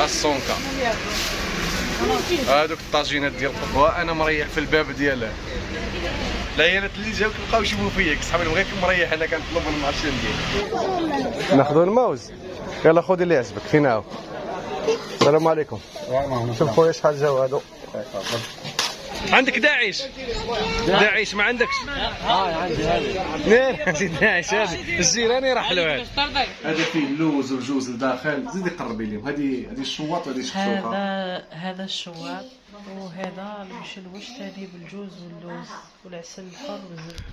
الصونكا. هادوك الطاجينات ديال القهوه. انا مريح في الباب ديال العيالات اللي جاوك بقاو يشوفوا فيا صحابي بغيت مريح. انا كنطلب من المارشين ديالي ناخذوا الموز. يلا خذ اللي يعجبك. فين هاو؟ السلام عليكم. شوف خويا شحال جاو هادو. عندك داعش؟ داعش ما عندكش؟ عندي هذه. نير داعش هذه الجيراني راح له هذا فيه اللوز والجوز لداخل. زيدي قربي لهم. هذه الشواط وهذه الشكشوكه. هذا الشواط وهذا المشلوش ثاني بالجوز واللوز والعسل الحر والزبده.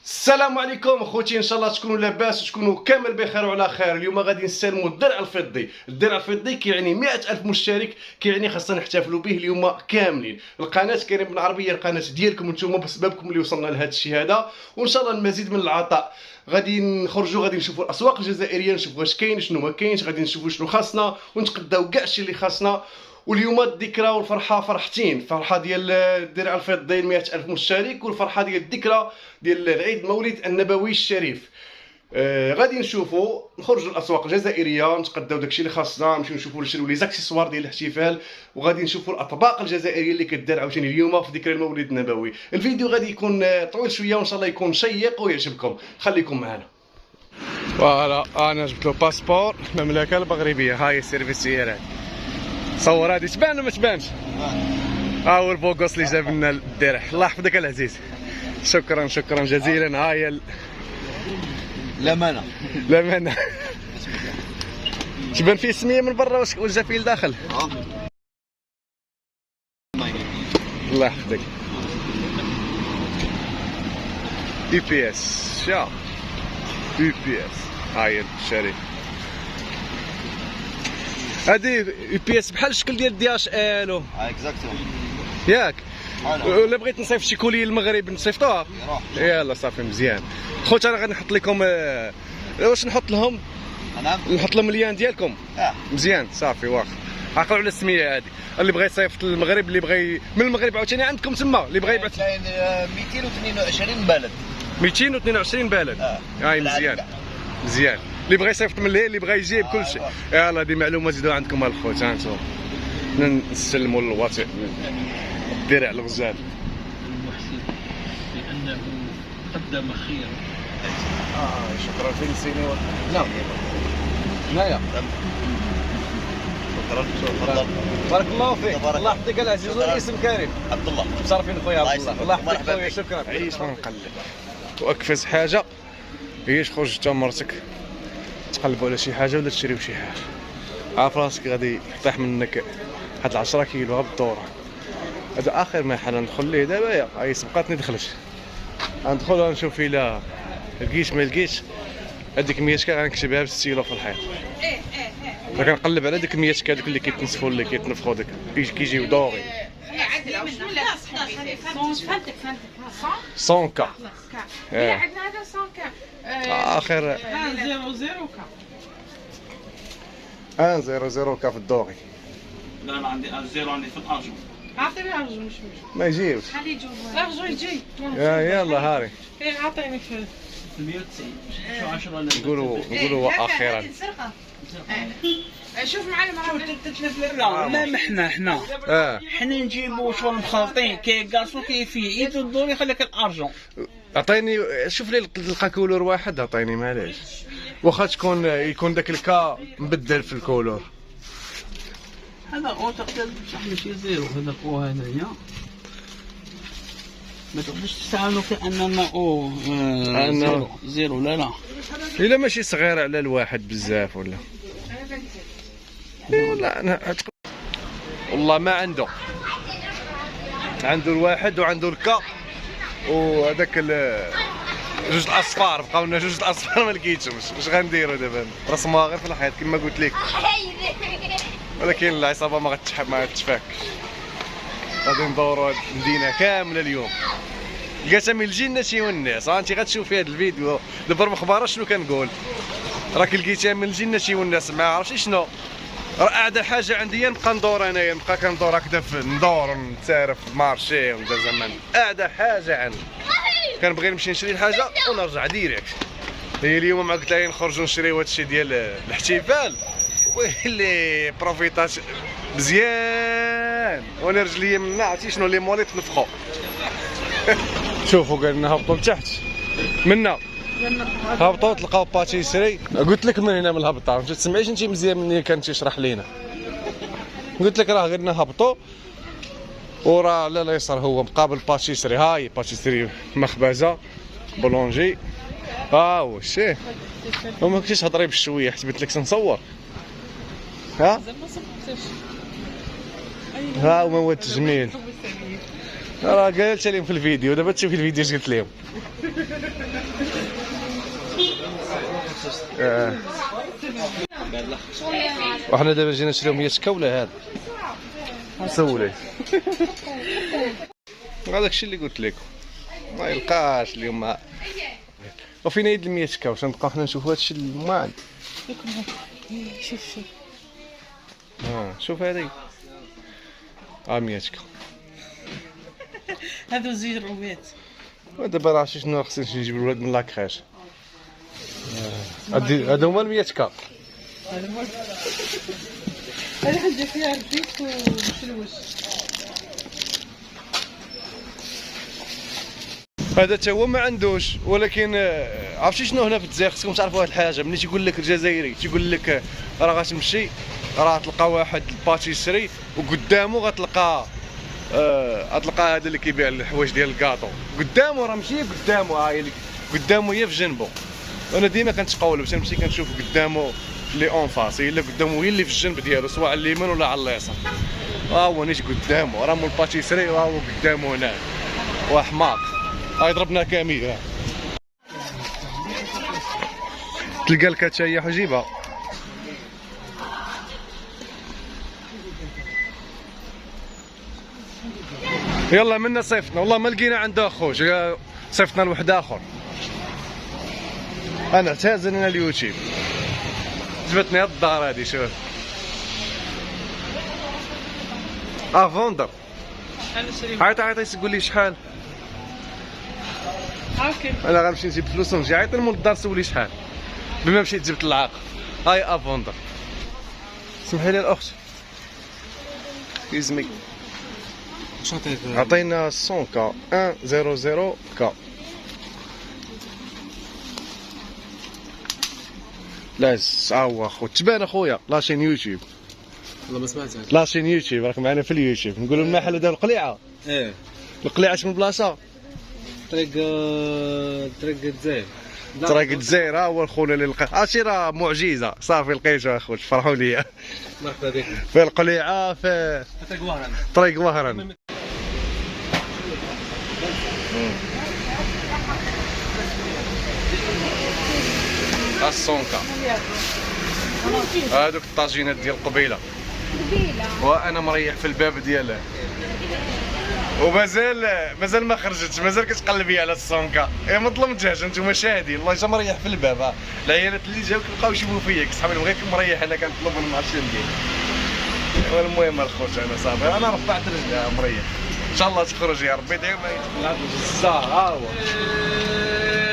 السلام عليكم اخوتي، ان شاء الله تكونوا لاباس وتكونوا كامل بخير وعلى خير. اليوم غادي نستلموا الدرع الفضي. الدرع الفضي كيعني 100,000 مشترك، كيعني خاصنا نحتفلوا به اليوم كاملين. القناه كريم بن عربيه القناه ديالكم نتوما بسببكم اللي وصلنا لهذا الشيء هذا، وان شاء الله المزيد من العطاء. غادي نخرجوا، غادي نشوفوا الاسواق الجزائريه، نشوفوا واش كاين شنو ما كاينش، غادي نشوفوا شنو خاصنا ونتقداو كاع الشيء اللي خاصنا. واليوم الذكرى والفرحه فرحتين، فرحه ديال الدرع الفضي 100,000 مشترك، والفرحه ديال الذكرى ديال العيد مولد النبوي الشريف. غادي نشوفوا نخرجوا الاسواق الجزائريه نتقداو داكشي اللي خاصنا، نمشيو نشوفوا نشريو لي زاكسيسوار ديال الاحتفال، وغادي نشوفوا الاطباق الجزائريه اللي كدار عاوتاني اليوم في ذكرى المولد النبوي. الفيديو غادي يكون طويل شويه وان شاء الله يكون شيق ويعجبكم. خليكم معنا. فوالا انا جبت له باسبور المملكه المغربيه. هاي السيرفيس سيارات. صور هذه تبان ولا ما تبانش؟ ها هو البوغوس اللي جاب لنا الدرع. الله يحفظك العزيز. شكرا جزيلا. هاي الامانه. تبان فيه سميه من برا واش جا فيه لداخل؟ الله يحفظك. اي بي اس شا اي بي اس. هاي الشريف. هادي اي بي اس بحال الشكل ديال دي اش ال. اكزاكتومون ياك. ولا بغيت نصيفط شي كولي للمغرب نصيفطوها؟ يلا صافي مزيان. خوت انا غادي نحط لكم واش نحط لهم؟ نحط لهم اللين ديالكم. مزيان صافي واخا. عقلوا على السميه هذه. اللي بغى يصيفط للمغرب، اللي بغى من المغرب عاوتاني عندكم تما، اللي بغى يبعث كاين 222 بلد. 222 بلد. هاي مزيان. اللي بغى يصيفط من الليل، اللي بغى يجيب كل شيء. يلا هذه معلومه زيدوها عندكم الخوت. ها انتم نسلموا للواطئ الدرع الغزال لأنه قدم خيرا. شكرا. فين سيني؟ لا هنايا. شكرا. بارك الله فيك. الله يحفظك العزيز. الاسم كريم. عبد الله. مشرفين خويا عبد الله. الله يحفظك خويا. شكرا. عيش ما نقلب. واكفز حاجه هي خرج انت ومرتك تقلبوا على شي حاجه ولا تشريو شي حاجه، عارف راسك غادي يطيح منك هاد 10 كيلو بالدوره. هذا اخر مرحله ندخل ليه دابا. يا هاي سبقاتني دخلت. غندخل ونشوف الا لقيت ما لقيتش. هذيك 100 غنكتبها بالستيلو في الحيط. كنقلب على ديك 100 هذوك اللي كيتنسفوا اللي كيتنفخوا ديك كيجيو دوغي. صونكا. عندنا هذا صونكا اخر 100 كا في الدوغي. لا انا عندي زيرو، عندي في الارجو. اعطيني ارجو. مش ما يجيوش. خليه يجاوب. ارجو يجي. يلا هاري. اعطيني في 190. شو 10 نقولوا اخيرا. شوف معلم لا احنا حنا نجيبوا شغل مخلطين كي كاسو كيف يدو الدور يخليك الارجون. اعطيني شوف لي تلقى كولور واحد. اعطيني معليش واخا يكون داك الكا مبدل في الكولور. هذا او تقدر تشحن ماشي زيرو. هذاك هو هذايا ما تقدرش تستعملوا كاننا زيرو. لا الا ماشي صغير على الواحد بزاف ولا انا والله ما عنده الواحد وعنده الكا وهذاك جوج الاصفار. بقاو لنا جوج الاصفار ما لقيتهمش. واش غنديروا دابا؟ رسموها غير في الحيط كما قلت لك، ولكن العصابه ما غتتفاكش. غادي ندوروا المدينه كامله اليوم. لقيتها من الجنه والناس. انت غتشوف في هذا الفيديو دابا مخبره شنو كنقول. راك لقيتها من الجنه والناس. ما عرفتش شنو. راه اعدى حاجه عندي نبقى ندور انايا. نبقى كندور هكذا ندور نتسارف في مارشي ولا زعما اعدى حاجه عندي. كنبغي نمشي نشري الحاجه ونرجع ديريكت. هي اليوم ما قلت لها نخرجوا نشريو هادشي ديال الاحتفال ويلي بروفيطات مزيان، وانا رجليا منا عرفتي شنو لي مولي تنفخو. شوفوا قال لنا هبطوا لتحت منا، هبطوا تلقاو باتيسري. قلت لك من هنا من الهبطه ما تسمعيش انت مزيان مني كان تيشرح لينا. قلت لك راه قلنا هبطوا وراه على اليسار هو مقابل باتيسري. هاي باتيسري مخبزه بولونجي. هو الشيء وما كنتيش تهضري بالشويه حسبت لك تنصور. ها ها هو هو التجميل. راه قالت لهم في الفيديو، دابا تشوفي الفيديو اش قلت لهم. وحنا دابا جينا نشريو 100 كوله. هذا سولي هذاك الشيء اللي قلت لكم ما يلقاش اليوم. وفينا يد 100 كا واش نبقاو حنا نشوفوا هذا الشيء المال. شوف شوف شوف هذه 100 كا. هذو زوج ربيات. ودابا راه شنو خصني نجيب الولاد من لاكريش. هادو هما 100 كا. هذه حاجه فيها ربيت ومشلوش. هذا حتى هو ما عندوش، ولكن عرفتي شنو هنا في الجزائر خصكم تعرفوا واحد الحاجه. ملي تيقول لك الجزائري تيقول لك راه غتمشي راه تلقى واحد الباتيسري وقدامه غتلقى هذا اللي كيبيع الحوايج ديال الكاطو قدامه، راه ماشي قدامه، هاي قدامه هي في جنبه. انا ديما كنتقول باش نمشي كنشوف قدامه لي اون فاس، هي اللي قدامه هي اللي في الجنب ديالو سواء على اليمين ولا على اليسار. هو نيت قدامه راه مول الباتيسري وهو قدامه هنا وحماق. هاي ضربنا كاميرا تلقى لك حتى هي حجيبه. يلا منا صيفطنا والله ما لقينا عنده اخوش، صيفطنا لواحد اخر. انا اعتزل انا اليوتيوب جبتني هاد الدار هادي. شوف فوندر. عيط تقول لي شحال. اوكي انا غنمشي نجيب فلوس ونجي. عيط لمول الدار سولي شحال بما مشيت جبت العاق. هاي افوندر. سمحي لي الاخت يزمي عطينا 100 كا 100 كا. لا هو اخو تبان اخويا لاشين يوتيوب. والله ما سمعت. لاشين يوتيوب راك معنا في اليوتيوب. نقولوا المحل دار القليعه. القليعه شنو البلاصه؟ طريق الجزائر. طريق الجزائر. ها هو الخونا اللي لقى. هادشي راه معجزه صافي لقيتو اخويا فرحوا ليا. مرحبا بك. في القليعه في طريق وهران. الصونكا هادوك الطاجينات ديال قبيله وانا مريح في الباب ديالها ومازال ما خرجتش، مازال كتقلبي على الصونكا. ما ظلمتهاش انتم شاهدين والله. جا مريح في الباب. العيالات اللي جاو كيبقاو يشوفوا فيا صحابي غير مريح انا كنطلب ما عرفتش ندير. المهم الخوت انا صافي انا رفعت رجلها مريح. ان شاء الله تخرج يا ربي ديما يطلع الزهر. ها هو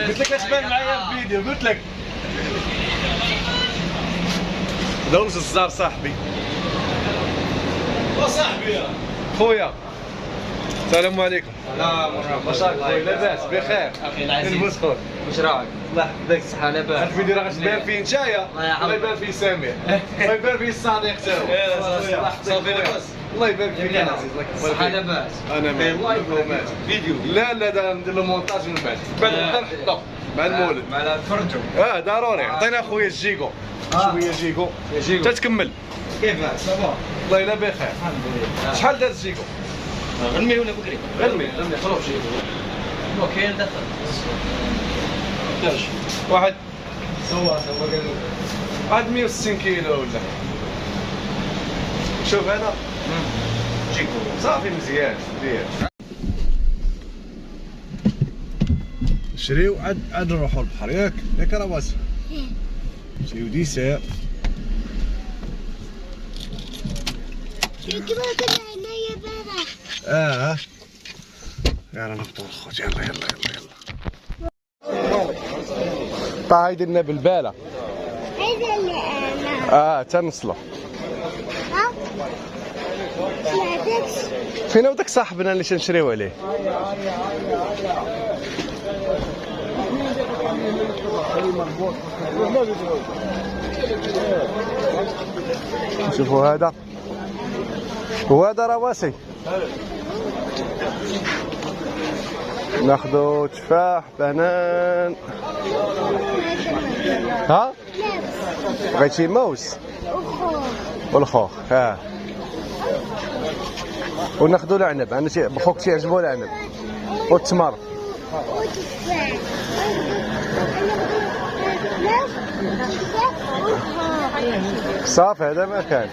قلت لك تبان معايا في الفيديو. قلت لك دورز الزهر صاحبي وصاحبي خويا. السلام عليكم. لا مرحبا. واش راك خويا؟ لاباس بخير؟ اخي العزيز نلبس خويا. واش راك؟ الله يحفظك. الصحة لاباس. الفيديو راه غتبان فيه نتايا الله يبان فيه سامي الله يبان فيه الصديق تا هو. صافي لاباس. الله يبارك فيك يا عزيز. الله يكبر الصحة فيك. لاباس. انا الله يبارك فيديو. لا دا ندير له مونتاج من بعد نحطو مع المولد. مع تفرجوا. ضروري. عطينا خويا الجيكو شويه جيكو تتكمل. كيفاه؟ صافا. الله يلا بخير. الحمد لله. شحال دار الجيكو؟ غنمي ولا بكري؟ غنمي خرج جيكو. كاين دخل. واحد صور قال واحد 160 كيلو ولا. شوف هذا جيكو. صافي مزيان مزيان. نشريو عاد نروحو للبحر ياك راه واسع. نشريو ديسير. يلا نفطر الخوت. يلا طاي درنا بالباله. تنصلو. فين هو داك صاحبنا اللي تنشريو عليه؟ شوفوا هذا وهذا رواسي. ناخذوا تفاح، بنان. ها؟ بغيتي موز؟ والخوخ. وناخذوا العنب. انا بخوك تيعجبو العنب والتمر. صافي هذا ما كان.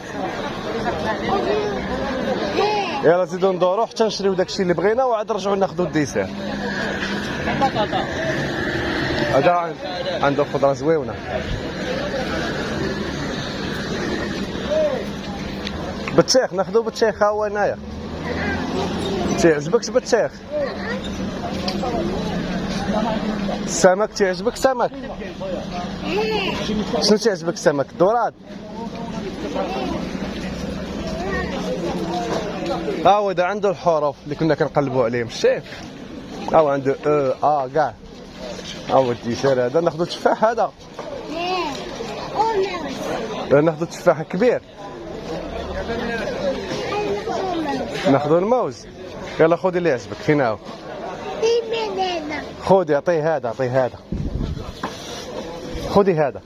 يلا زيدو ندورو حتى نشريو داكشي اللي بغينا وعاد نرجعو ناخذو الديسير. هذا عنده خضره زويونه. بطيخ ناخذو بطيخ. ها هو هنايا. تيعجبك بطيخ؟ السمك تيعجبك؟ سمك شنو تيعجبك؟ السمك دوراد. ها هو دا عنده الحروف اللي كنا كنقلبوا عليهم. شايف؟ ها هو عنده كاع. ها هو الديسير هذا. ناخذ التفاح هذا. ناخذ التفاح كبير. ناخذ الموز. يلا خذي اللي يعجبك. فين هو؟ خذي. عطيه هذا. عطيه هذا. خذي هذا.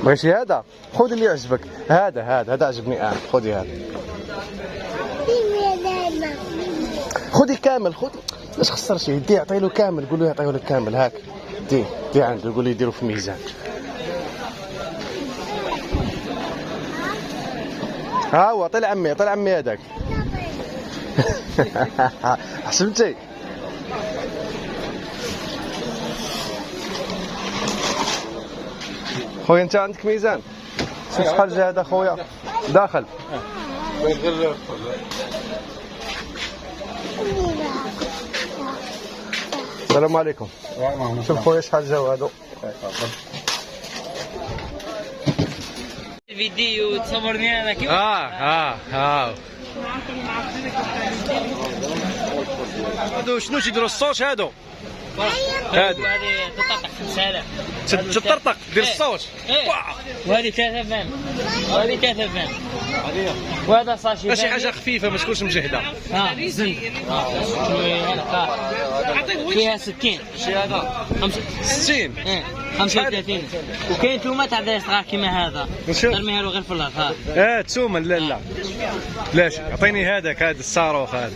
بغيتي هذا؟ خذي اللي يعجبك. هذا عجبني. خذي هذا. خذي كامل. خذي. لاش خسرتي؟ دي عطي له كامل. قول له يعطيه لك كامل. هاك دي عنده. قول له يديروا في ميزان. ها هو. عطي لعمي هذاك. حسبتي؟ خويا انت عندك ميزان؟ شوف شحال جا هذا خويا داخل. السلام عليكم. شوف خويا شحال جاو هادو. الفيديو تصورني انا كيف؟ هادو شنو تيديروا الصوت هادو؟ هذه تطرطق 5000. تطرطق دير الصوت. وهذه 3 فان. وهذه 3 فان. وهذا صاشي. شي حاجه خفيفه ما تكونش مجهده. زند. فيها 60. شي هذا 60. 35. وكاين تومه تاع داير صغار كيما هذا. ترميها له غير في الارض. تومه. لا لاش عطيني هذا الصاروخ هذا.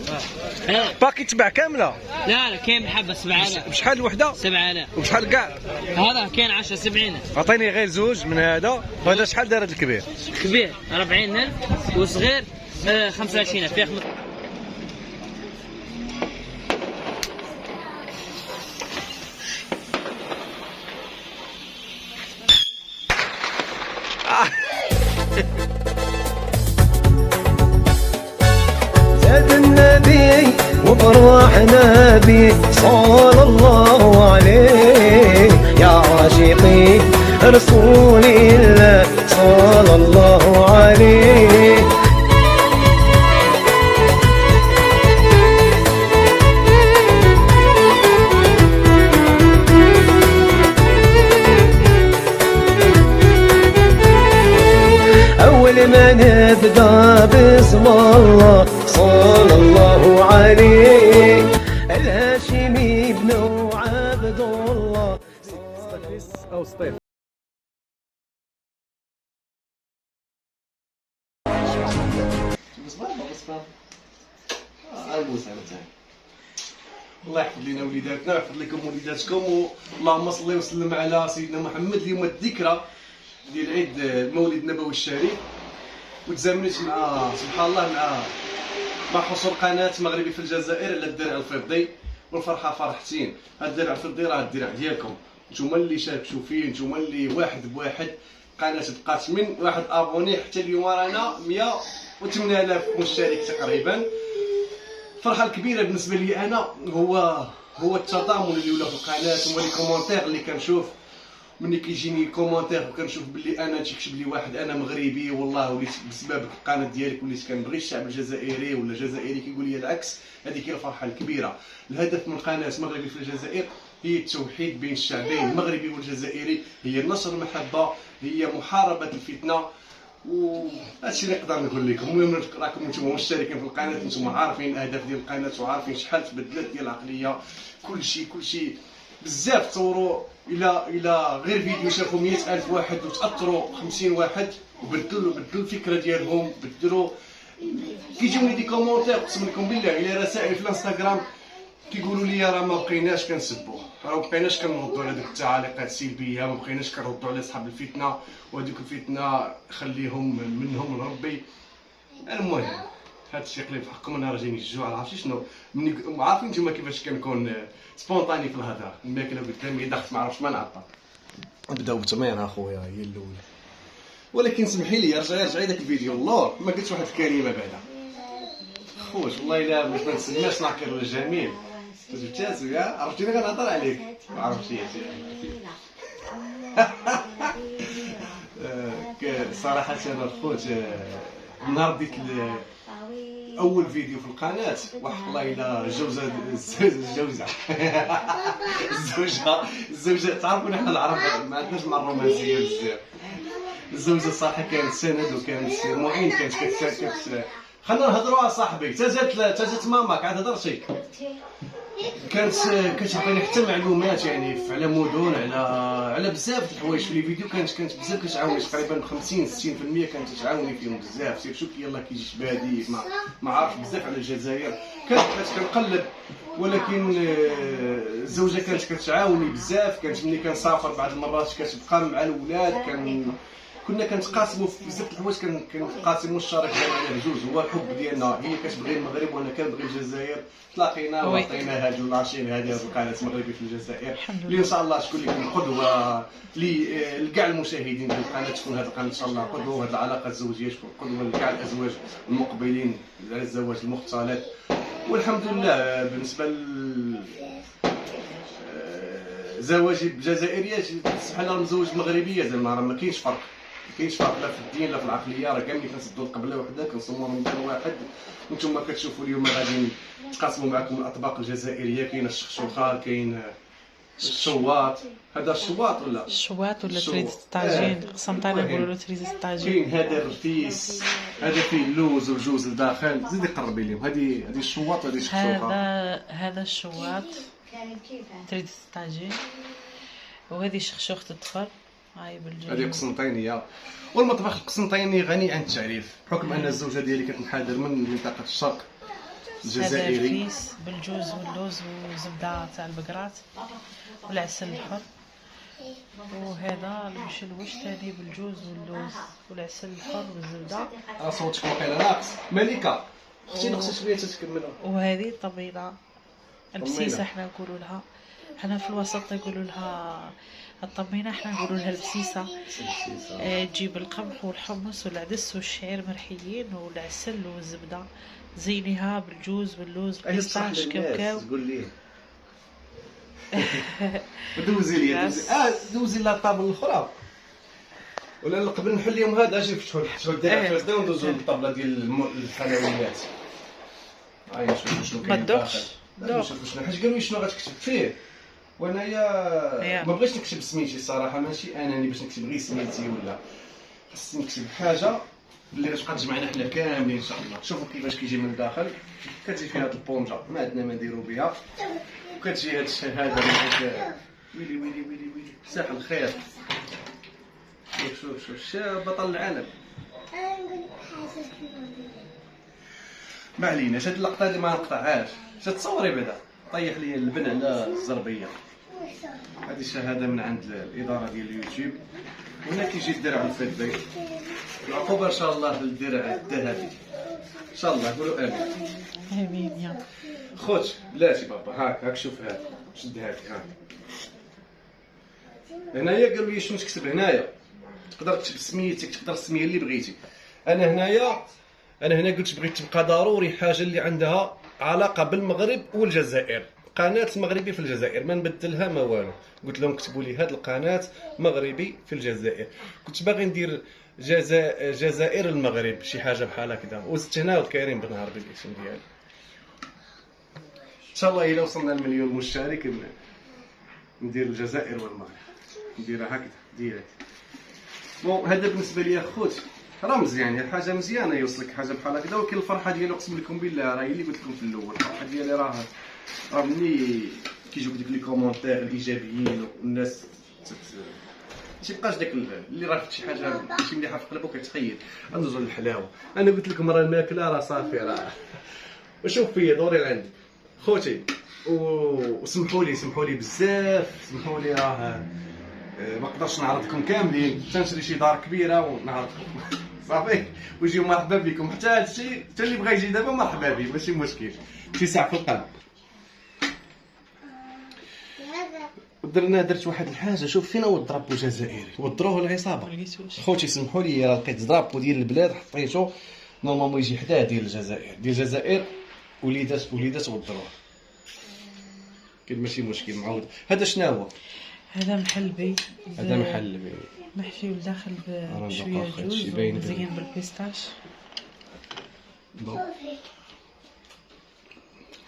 باقي تباع كامله؟ لا كاين بحبه 7000. بشحال الوحده؟ 7000. وبشحال كاع؟ هذا كاين 10 70. عطيني غير زوج من هذا. وهذا شحال دار هذا الكبير؟ كبير 40000 وصغير 25000. فيه زاد النبي وفرحنا به صلى الله عليه يا عاشقي رسول الله صلى الله عليه. أول ما نبدأ باسم الله صلى الله عليه الهاشمي بن عبد الله أو سطيف. الله يحفظ لنا وليداتنا ويحفظ لكم وليداتكم. اللهم صل وسلم على سيدنا محمد. اليوم الذكرى ديال عيد المولد النبوي الشريف، وتزامنت مع سبحان الله مع حصول قناه مغربي في الجزائر على الدرع الفضي، والفرحه فرحتين. هاد الدرع الفضي راه الدرع ديالكم نتوما اللي شاركتوا فيه، نتوما اللي واحد بواحد قناه بقات من واحد ابوني حتى اليوم رانا 108,000 مشترك تقريبا. الفرحه الكبيره بالنسبه لي انا هو التضامن اللي ولا في القناه، هما لي كومونتير اللي كنشوف، ملي كيجيني كومونتير وكنشوف باللي انا تيكتب لي واحد انا مغربي والله وليت بسبب القناه ديالك وليت كنبغي الشعب الجزائري ولا الجزائري كيقول لي العكس، هذيك هي الفرحه الكبيره. الهدف من قناه مغربي في الجزائر هي التوحيد بين الشعبين المغربي والجزائري، هي نشر المحبه، هي محاربه الفتنه، وهادشي اللي نقدر نقول لكم. المهم راكم نتوما مشتركين في القناه، نتوما عارفين الاهداف ديال القناه وعارفين شحال تبدلت ديال العقليه، كلشي بزاف تصوروا الى غير فيديو شافوا 100,000 واحد وتاثروا 50 واحد وبدلوا الفكره ديالهم، بدلوا. كيجيوني دي كومونتير قسم لكم بالله الى رسائل في الانستغرام كيقولوا لي راه ما بقيناش كنسبوه، راه ما بقيناش كنردوا على ديك التعاليقات السلبيه، ما بقيناش كنردوا على اصحاب الفتنه، وهذيك الفتنه خليهم منهم من ربي. المهم هذا الشيء قليل في حقكم، انا راه جايني الجوع، عرفتي شنو عارفين نتوما كيفاش كنكون سبونطاني في الهضره، الماكله قدامي دخلت ما عرفتش ما نعطى. نبداو بالتمرين اخويا هي الاولى، ولكن سمحي لي رجعي داك الفيديو اللور ما قلتش واحد الكلمه بعدا خوش، والله الا باش ما نسماش نعكر الجميل تازو يا عرفتيني غنهضر عليك ما عرفتيش صراحه انا الخوت نهار ديت اول فيديو في القناه وحق الله الا الزوجه تعرفون احنا العرب ما عندناش مع الرومانسيه بزاف. الزوجه الصراحه كانت سند وكانت معين، كانت خلينا نهضروا صاحبي تازات ماماك عاد هضرتي، كانت كتعطيني حتى معلومات يعني على مدن على بزاف د الحوايج في الفيديو، كانت بزاف كتعاوني تقريبا 50-60% كانت تعاوني فيهم بزاف. سير شوف يلاه كيجي شبادي ما عارف بزاف على الجزائر، كانت كنقلب، ولكن الزوجه كانت كتعاوني بزاف. كانت ملي كنسافر بعض المرات كتبقى مع الاولاد، كنا كنتقاسموا في بزاف د الحوايج، كنتقاسموا الشريك ديالنا بجوج، هو الحب ديالنا، هي كتبغي المغرب وانا كنبغي الجزائر، تلاقينا وعطينا هاد اللاشين هذه القناه مغربي في الجزائر اللي ان شاء الله تكون لكم قدوه لكاع المشاهدين ديال القناه، تكون هذه القناه ان شاء الله قدوه، وهذه العلاقه الزوجيه تكون قدوه لكاع الازواج المقبلين على الزواج المختلط. والحمد لله بالنسبه زواجي بجزائريه بحال راه مزوج مغربيه، زعما راه ما كاينش فرق لا في الدين لا في العقليه، راه كاملين كنسدوا القبله وحده، كنصوموا رمضان واحد. نتوما كتشوفوا اليوم غادي نتقاسموا معكم الاطباق الجزائريه، كاين الشخشوخه، كاين الشواط، هذا الشواط ولا تريد الطاجين، قسنطينه نقولوا له تريد الطاجين. كاين هذا الرفيس، هذا فيه اللوز والجوز لداخل، زيدي قربي لهم. هذه الشواط، هذه الشخشوخه، هذا الشواط تريد الطاجين، وهذه شخشوخه الطفل، هذه قسنطينيه. والمطبخ القسنطيني غني عن التعريف بحكم ان الزوجه ديالي كتنحدر من منطقه الشرق الجزائري. هذا الفيس بالجوز واللوز والزبده تاع البقرات والعسل الحر، وهذا المشلوش ثاني بالجوز واللوز والعسل الحر والزبده. صوتك واقيلا ناقص ملكه، اختي نقصي شويه تتكملوا. وهذه الطبيله البسيسه حنا نقولوا لها، حنا في الوسط يقولوا لها الطمينه، حنا نقولوا لها البسيسه. تجيب القمح والحمص والعدس والشعير مرحيين والعسل والزبده، زينيها بالجوز واللوز بالبيستاش كاوكاو. قول لي دوزي لي دوزي لها الطابله الاخرى ولا قبل نحل لهم هذا. اجي فتحوا الدرع فاسده وندوزو للطابله ديال الحلويات. نشوفوا شنو كاين داخل، نشوفوا شنو، حيت قالوا لي شنو غتكتب فيه، وانايا ما بغيتش نكتب سميتي صراحه، ماشي انني باش نكتب غير سميتي، ولا خصني نكتب حاجه اللي غتبقى تجمعنا حنا كاملين ان شاء الله. شوفوا كيفاش كيجي من الداخل، كتجي فيها هاد البونجا ما عندنا ما نديرو بها، وكتجي هاد الشهاده من هاد ويلي مساء الخير. شوف بطل العالم. ما عليناش، هاد اللقطه اللي ما نقطعهاش، تصوري بعدا طيح لي اللبن على الزربيه. هذه الشهاده من عند الاداره ديال اليوتيوب. هنا كيجي الدرع الفضي، العقوبه ان شاء الله للدرع الذهبي ان شاء الله. قولوا امين. امين يا خوت. بلاتي بابا، هاك شوف، هاك شد هاك. هنايا قالوا لي شنو تكتب هنايا، تقدر تكتب سميتك، تقدر السميه اللي بغيتي. انا هنا قلت بغيت تبقى ضروري حاجه اللي عندها علاقه بالمغرب والجزائر، قناه مغربي في الجزائر، ما نبدلها ما والو. قلت لهم كتبوا لي هاد القناه مغربي في الجزائر. كنت باغي ندير جزائر المغرب، شي حاجه بحال هكذا. وزدت هنا كريم بن هربي الاسم ديالي. ان شاء الله الا وصلنا ل1,000,000 مشترك ندير الجزائر والمغرب، نديرها هكذا ديريكت. بون هذا بالنسبه لي خوت رمز، يعني حاجه مزيانه يوصلك حاجه بحال هكذا. ولكن الفرحه ديالي اقسم لكم بالله راه هي اللي قلت لكم في الاول، الفرحه ديالي راه ملي كيجيوك ديك لي كومونتير الايجابيين والناس تيبقاش داك اللي راه شي حاجه شي مليحه في قلبك كتخيل. ندوزو للحلاوه. انا قلت لكم راه الماكله راه صافي راه. وشوف فيا دوري لعندي خوتي، وسمحوا لي بزاف، سمحوا لي راه ما نقدرش نعرضكم كاملين. تنشري شي دار كبيره ونعرضكم صافي، ويجيو مرحبا بكم. حتى هادشي حتى اللي بغى يجي دابا مرحبا به، ماشي مشكل. شي ساعه في القلب. درت واحد الحاجه. شوف فين هو الدرابو الجزائري، وضروه العصابه. خوتي سمحوا لي، راه لقيت درابو ديال البلاد حطيتو نورمالمون يجي حداه ديال الجزائر وليدات وضروه. كاين ماشي مشكل معاود. هذا شنو هو؟ هذا محلبي. محشي وداخل بشويه جوز ومزيان بالبيستاش.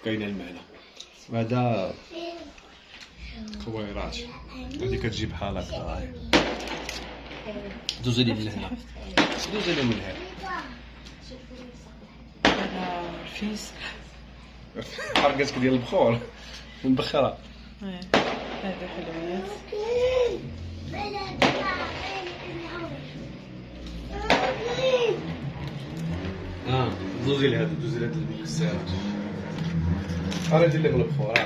كاينه المعنى. هذا خويرات هذه كتجي بحال هكا. دوزي لي من هنا، دوزي لي من هنا. هذا رفيس. حرقتك ديال البخور مبخره. هذا حلويات. دوزي لي هذا الكسارات. انا ندير لك البخور.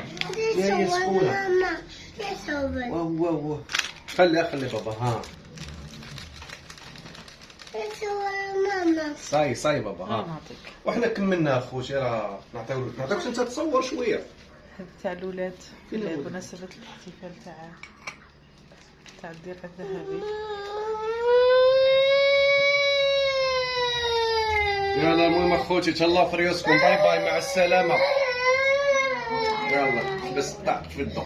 يا سكونه. واه خلي بابا. ها صاي بابا. نعطيك. وحنا كملنا اخوتي، راه نعطيوك انت تصور شويه. هذا تاع الاولاد بمناسبه الاحتفال تاع الدرع الذهبي. يلا المهم اخوتي تهلاو في ريوسكم. باي باي، مع السلامه. يلا بس طاق في الضو.